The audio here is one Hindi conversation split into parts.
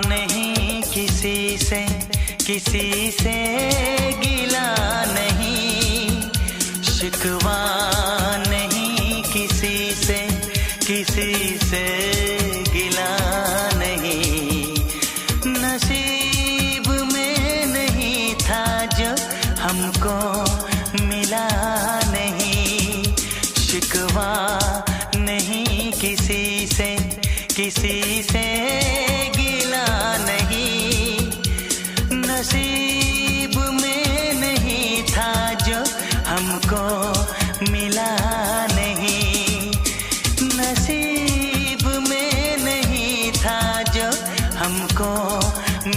नहीं किसी से गिला नहीं, शिकवा नहीं किसी से गिला नहीं। नसीब में नहीं था जो हमको मिला नहीं, शिकवा नहीं किसी से गिला नहीं। नसीब में नहीं था जो हमको मिला नहीं, नसीब में नहीं था जो हमको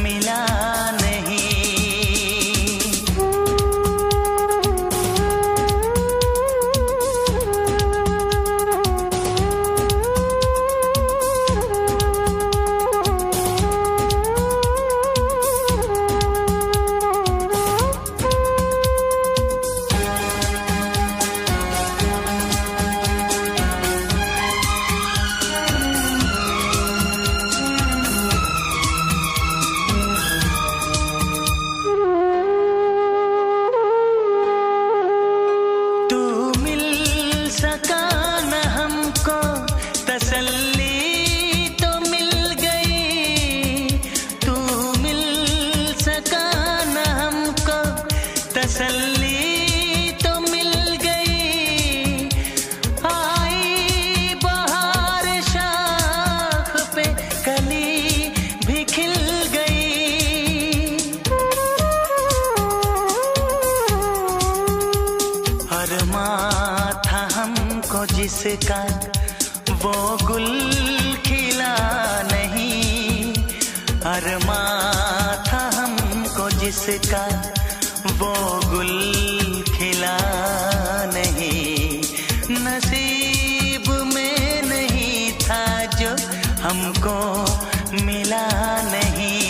मिला नहीं। तसल्ली तो मिल गई, आई बहार शाख पे कली भी खिल गई। अरमां था हमको जिसका वो गुल खिला नहीं, अरमां था हमको जिसका वो गुल खिला नहीं। नसीब में नहीं था जो हमको मिला नहीं,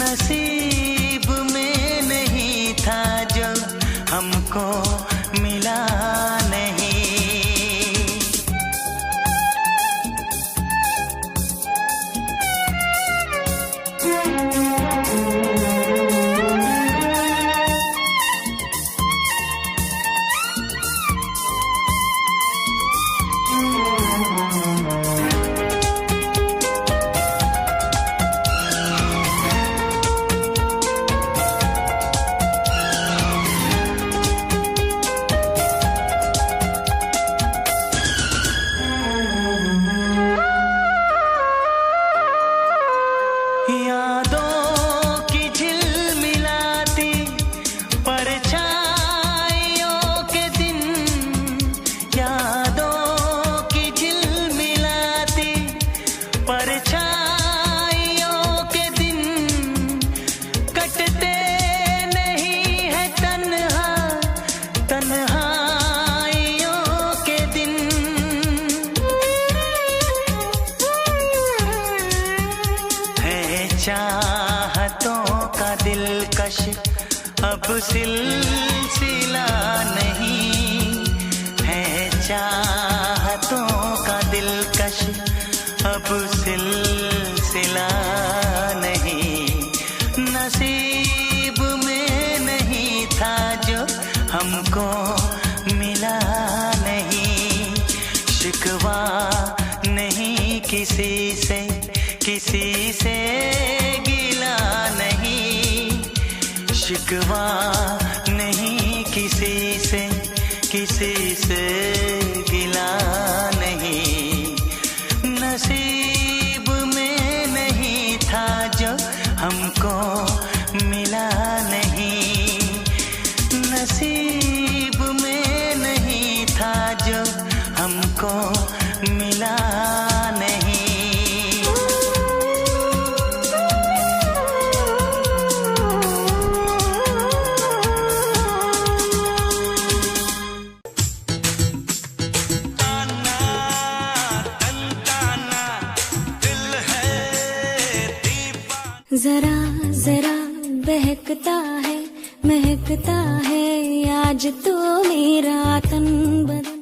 नसीब में नहीं था जो हमको मिला नहीं। यादों की झिलमिलाती परछाइयों के दिन, यादों की झिलमिलाती परछाइयों के दिन, कटते नहीं है तन्हाइयों के दिन। चाहतों का दिलकश अब सिलसिला नहीं है, चाहतों का दिलकश अब सिलसिला नहीं। नसीब में नहीं था जो हमको मिला नहीं, शिकवा नहीं किसी से गिला नहीं, शिकवा नहीं किसी से गिला नहीं। नसीब में नहीं था जो हमको मिला नहीं, नसीब में नहीं था जो हमको मिला नहीं। जरा जरा बहकता है महकता है आज तो मेरा तन बदन।